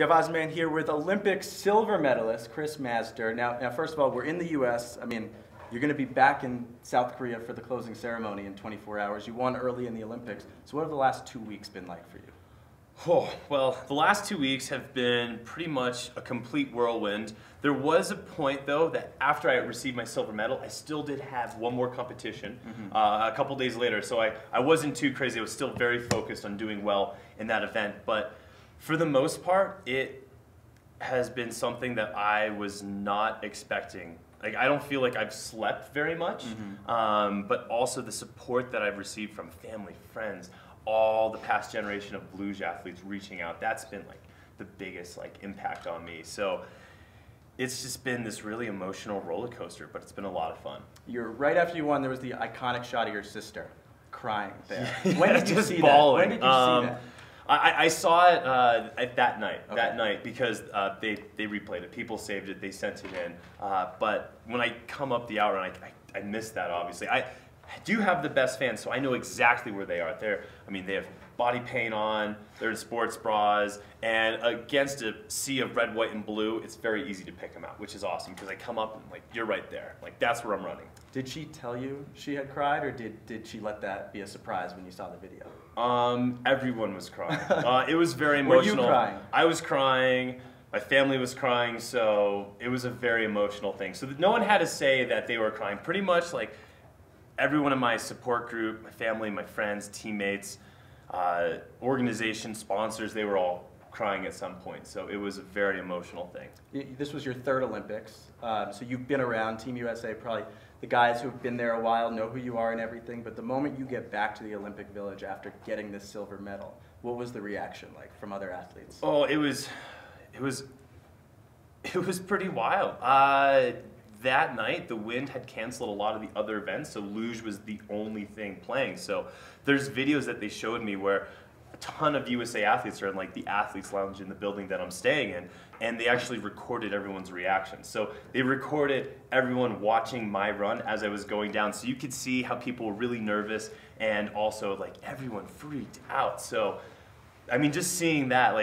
Jeff Osman here with Olympic silver medalist Chris Mazdzer. Now, first of all, we're in the U.S. I mean, you're going to be back in South Korea for the closing ceremony in 24 hours. You won early in the Olympics. So what have the last 2 weeks been like for you? Oh, well, the last 2 weeks have been pretty much a complete whirlwind. There was a point, though, that after I received my silver medal, I still did have one more competition a couple days later. So I wasn't too crazy. I was still very focused on doing well in that event. But for the most part, it has been something that I was not expecting. Like, I don't feel like I've slept very much, but also the support that I've received from family, friends, all the past generation of Luge athletes reaching out, that's been like the biggest impact on me. So it's just been this really emotional roller coaster, but it's been a lot of fun. Right after you won, there was the iconic shot of your sister crying there. Yeah, when did you see bawling. that? When did you see that? I saw it that night. Okay. That night, because they replayed it. People saved it. They sent it in. But when I come up the outrun, I missed that. Obviously, I do have the best fans, so I know exactly where they are. They have body paint on. They're in sports bras, and against a sea of red, white, and blue, it's very easy to pick them out, which is awesome because I come up and you're right there. That's where I'm running. Did she tell you she had cried, or did she let that be a surprise when you saw the video? Everyone was crying. It was very emotional. Were you crying? I was crying. My family was crying, so it was a very emotional thing. So no one had to say that they were crying. Pretty much everyone in my support group, my family, my friends, teammates, organization, sponsors, they were all crying at some point. So it was a very emotional thing. This was your third Olympics, so you've been around Team USA. Probably the guys who've been there a while know who you are and everything, but the moment you get back to the Olympic Village after getting this silver medal, what was the reaction like from other athletes? Oh, it was pretty wild. That night, the wind had canceled a lot of the other events, so Luge was the only thing playing. So there's videos that they showed me where a ton of USA athletes are in the athletes lounge in the building that I'm staying in, and they actually recorded everyone's reaction. So they recorded everyone watching my run as I was going down, so you could see how people were really nervous, and also everyone freaked out. So I mean, just seeing that,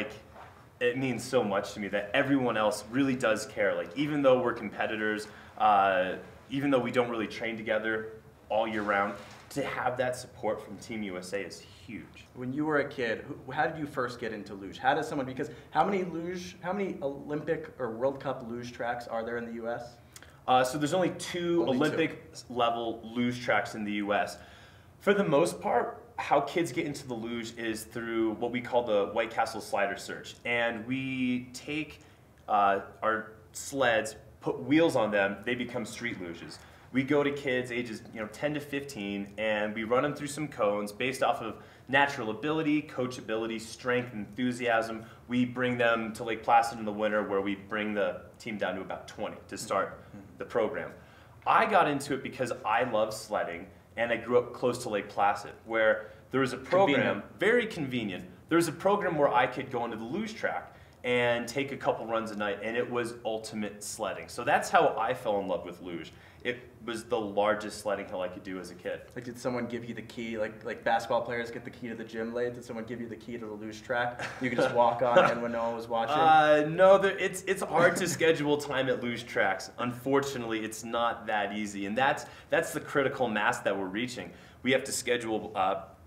it means so much to me that everyone else really does care. Even though we're competitors, even though we don't really train together all year round, to have that support from Team USA is huge. When you were a kid, how did you first get into luge? How does someone, because how many Olympic or World Cup luge tracks are there in the U.S.? So there's only two Olympic level luge tracks in the U.S. For the most part, how kids get into the luge is through what we call the White Castle slider search. And we take our sleds, put wheels on them, they become street luges. We go to kids ages 10 to 15, and we run them through some cones based off of natural ability, coachability, strength, enthusiasm. We bring them to Lake Placid in the winter, where we bring the team down to about 20 to start the program. I got into it because I love sledding, and I grew up close to Lake Placid, where there was a program, very convenient. There was a program where I could go into the luge track and take a couple runs a night, and it was ultimate sledding. So that's how I fell in love with luge. It was the largest sledding hill I could do as a kid. Did someone give you the key, like basketball players get the key to the gym late? Did someone give you the key to the luge track? You could just walk on it when no one was watching? No, it's hard to schedule time at luge tracks. Unfortunately, it's not that easy, and that's the critical mass that we're reaching. We have to schedule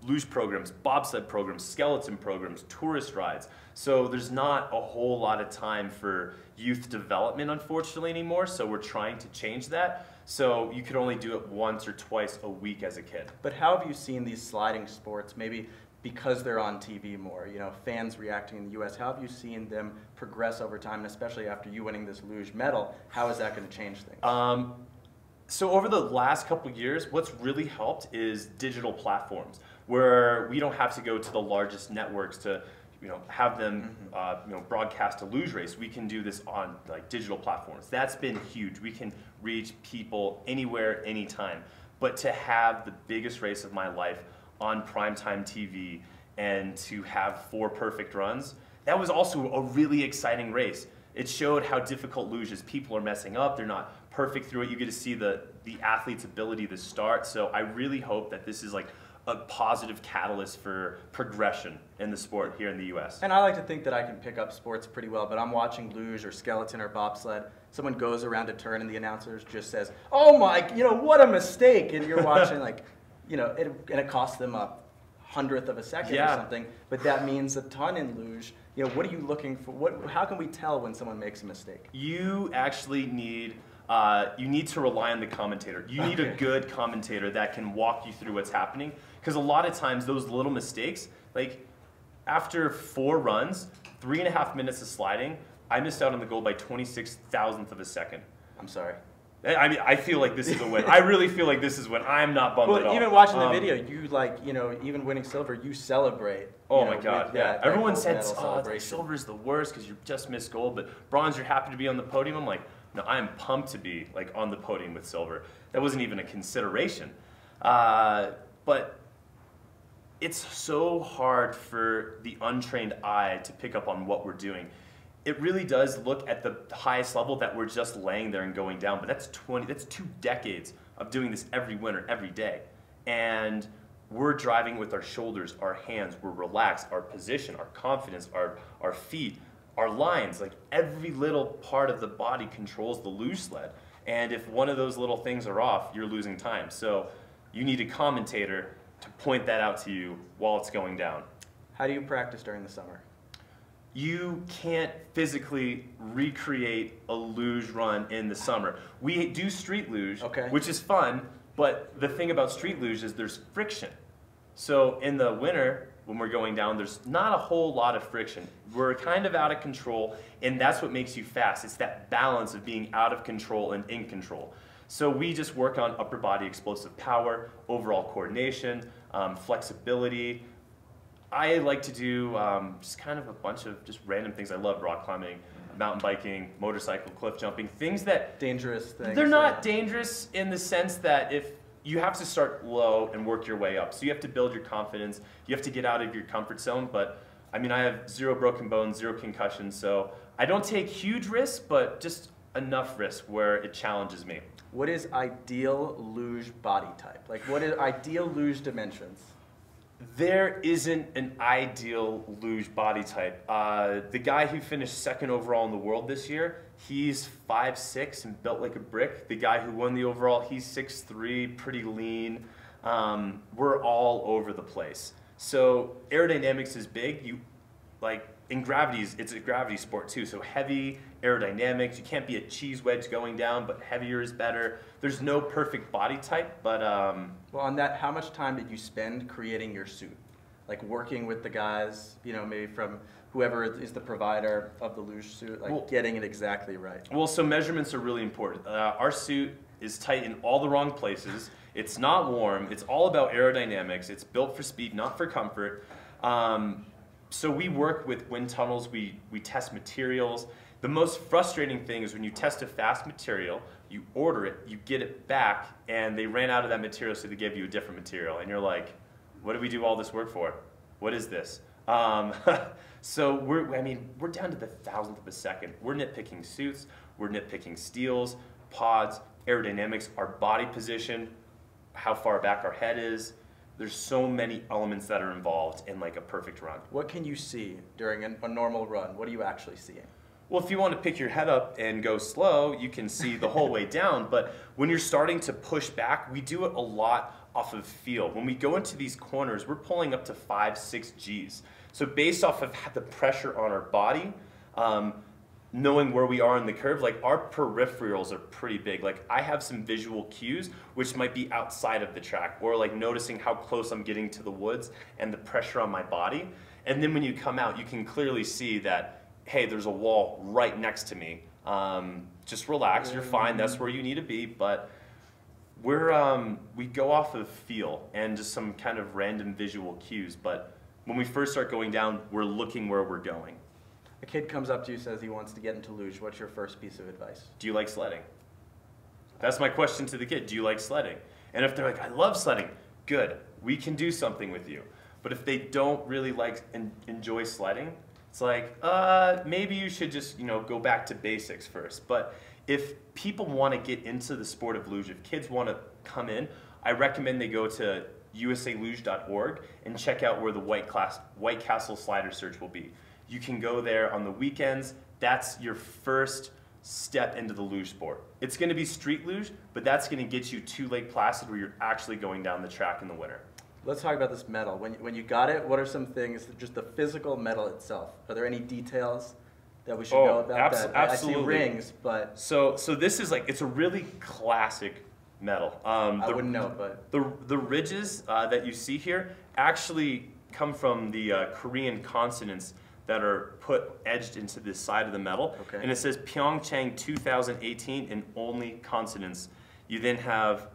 luge programs, bobsled programs, skeleton programs, tourist rides. So there's not a whole lot of time for youth development, unfortunately, anymore. So we're trying to change that. So you could only do it once or twice a week as a kid. But how have you seen these sliding sports, maybe because they're on TV more, fans reacting in the U.S., how have you seen them progress over time, and especially after you winning this luge medal, how is that going to change things? So over the last couple years, what's really helped is digital platforms, where we don't have to go to the largest networks to have them broadcast a luge race. We can do this on digital platforms. That's been huge. We can reach people anywhere, anytime. But to have the biggest race of my life on primetime TV and to have 4 perfect runs, that was also a really exciting race. It showed how difficult luge is. People are messing up. They're not perfect through it. You get to see the athlete's ability to start. So I really hope that this is a positive catalyst for progression in the sport here in the U.S. And I like to think that I can pick up sports pretty well, but I'm watching luge or skeleton or bobsled. Someone goes around a turn and the announcer just says, "Oh my, what a mistake!" And you're watching and it costs them a hundredth of a second or something. But that means a ton in luge. What are you looking for? How can we tell when someone makes a mistake? You actually need. You need to rely on the commentator. You need a good commentator that can walk you through what's happening. Because a lot of times those little mistakes, like after 4 runs, 3.5 minutes of sliding, I missed out on the goal by 26,000th of a second. I'm sorry. I mean, I feel like this is a win. I really feel like this is a win. I'm not bummed at all. Even watching the video, you even winning silver, you celebrate. Oh my God, yeah. Everyone said, silver's the worst because you just missed gold, but bronze, you're happy to be on the podium. I'm like, no, I'm pumped to be on the podium with silver. That wasn't even a consideration. But it's so hard for the untrained eye to pick up on what we're doing. It really does look at the highest level that we're just laying there and going down, but that's 2 decades of doing this every winter, every day. And we're driving with our shoulders, our hands, we're relaxed, our position, our confidence, our feet, our lines, like every little part of the body controls the luge sled. And if one of those little things are off, you're losing time. So you need a commentator to point that out to you while it's going down. How do you practice during the summer? You can't physically recreate a luge run in the summer. We do street luge, which is fun, but the thing about street luge is there's friction. So in the winter, when we're going down, there's not a whole lot of friction. We're kind of out of control, and that's what makes you fast. It's that balance of being out of control and in control. So we just work on upper body explosive power, overall coordination, flexibility. I like to do just kind of a bunch of just random things. I love rock climbing, mountain biking, motorcycle, cliff jumping, things that... Dangerous things. They're not dangerous in the sense that if you have to start low and work your way up. So you have to build your confidence. You have to get out of your comfort zone. But I mean, I have 0 broken bones, 0 concussions. So I don't take huge risks, but just enough risk where it challenges me. What is ideal luge body type? Like, what is ideal luge dimensions? There isn't an ideal luge body type. The guy who finished 2nd overall in the world this year, he's 5'6" and built like a brick. The guy who won the overall, he's 6'3", pretty lean. We're all over the place. So aerodynamics is big. In gravities, it's a gravity sport too. So heavy aerodynamics. You can't be a cheese wedge going down, but heavier is better. There's no perfect body type, but well, on that, how much time did you spend creating your suit? Like working with the guys, maybe from whoever is the provider of the luge suit, getting it exactly right. Well, so measurements are really important. Our suit is tight in all the wrong places. It's not warm. It's all about aerodynamics. It's built for speed, not for comfort. So we work with wind tunnels. We test materials. The most frustrating thing is when you test a fast material, you order it, you get it back, and they ran out of that material, so they gave you a different material. And you're like, what did we do all this work for? What is this? So we're down to the 1,000th of a second. We're nitpicking suits, we're nitpicking steels, pods, aerodynamics, our body position, how far back our head is. There's so many elements that are involved in like a perfect run. What can you see during a normal run? What are you actually seeing? Well, if you want to pick your head up and go slow, you can see the whole way down. But when you're starting to push back, we do it a lot off of feel. When we go into these corners, we're pulling up to 5-6 Gs. So based off of the pressure on our body, knowing where we are in the curve, like our peripherals are pretty big. Like I have some visual cues which might be outside of the track, or like noticing how close I'm getting to the woods and the pressure on my body. And then when you come out, you can clearly see that, hey, there's a wall right next to me. Just relax, you're fine, that's where you need to be. But we go off of feel and just some kind of random visual cues. But when we first start going down, we're looking where we're going. A kid comes up to you, says he wants to get into luge. What's your first piece of advice? Do you like sledding? That's my question to the kid. Do you like sledding? And if they're like, I love sledding, good. We can do something with you. But if they don't really like and enjoy sledding, it's like, maybe you should just, go back to basics first. But if people want to get into the sport of luge, if kids want to come in, I recommend they go to usaluge.org and check out where the White Castle slider search will be. You can go there on the weekends. That's your first step into the luge sport. It's going to be street luge, but that's going to get you to Lake Placid where you're actually going down the track in the winter. Let's talk about this medal. When you got it, what are some things, just the physical medal itself? Are there any details that we should know about that? Absolutely. I see rings, but... So this is like, it's a really classic medal. I wouldn't know, but... The ridges that you see here actually come from the Korean consonants that are etched into this side of the medal. Okay. And it says PyeongChang 2018 in only consonants. You then have,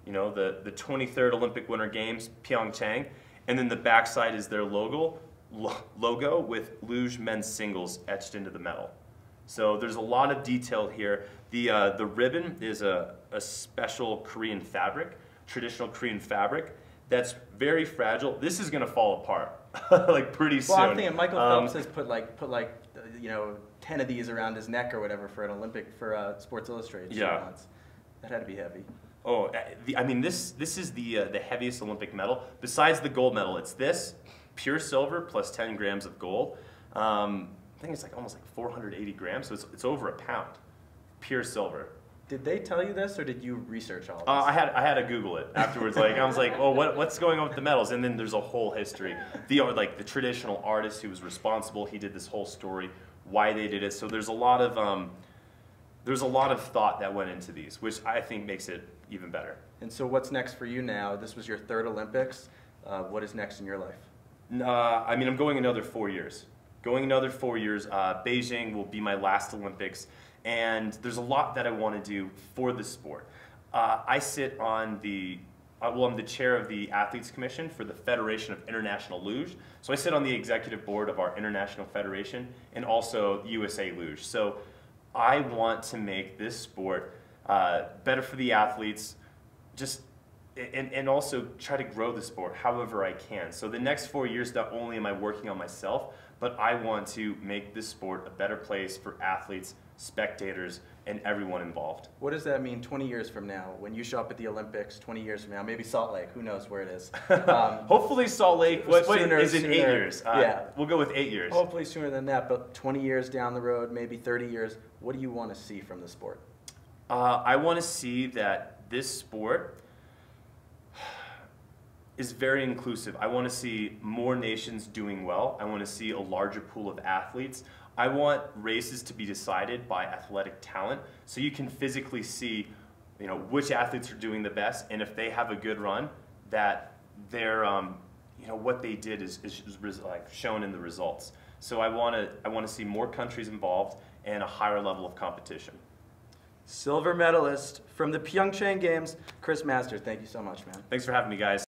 you know, the 23rd Olympic Winter Games, PyeongChang, and then the backside is their logo with Luge men's singles etched into the medal. So there's a lot of detail here. The ribbon is a special Korean fabric, traditional Korean fabric, that's very fragile. This is going to fall apart like pretty soon. Well, I'm thinking Michael Phelps has put like you know 10 of these around his neck or whatever for an Olympic Sports Illustrated. Yeah, that had to be heavy. Oh, I mean this is the heaviest Olympic medal besides the gold medal. It's this pure silver plus 10 grams of gold. I think it's like almost like 480 grams, so it's over a pound, pure silver. Did they tell you this, or did you research all this? I had to Google it afterwards. Like I was like, oh, what's going on with the medals? And then there's a whole history. The traditional artist who was responsible, he did this whole story, why they did it. So there's a lot of thought that went into these, which I think makes it even better. And so what's next for you now? This was your third Olympics. What is next in your life? I mean, I'm going another 4 years. Beijing will be my last Olympics. And there's a lot that I want to do for the sport. I sit on I'm the chair of the Athletes Commission for the Federation of International Luge. So I sit on the executive board of our international federation and also USA Luge. So I want to make this sport better for the athletes, and also try to grow the sport however I can. So the next 4 years, not only am I working on myself, but I want to make this sport a better place for athletes, spectators, and everyone involved. What does that mean 20 years from now? When you show up at the Olympics 20 years from now, maybe Salt Lake, who knows where it is. Hopefully Salt Lake, what is in 8 years? Yeah. We'll go with 8 years. Hopefully sooner than that, but 20 years down the road, maybe 30 years, what do you want to see from the sport? I want to see that this sport is very inclusive. I want to see more nations doing well. I want to see a larger pool of athletes. I want races to be decided by athletic talent, so you can physically see, you know, which athletes are doing the best, and if they have a good run, that they're, you know, what they did is like shown in the results. So I want to see more countries involved and a higher level of competition. Silver medalist from the PyeongChang Games, Chris Mazdzer. Thank you so much, man. Thanks for having me, guys.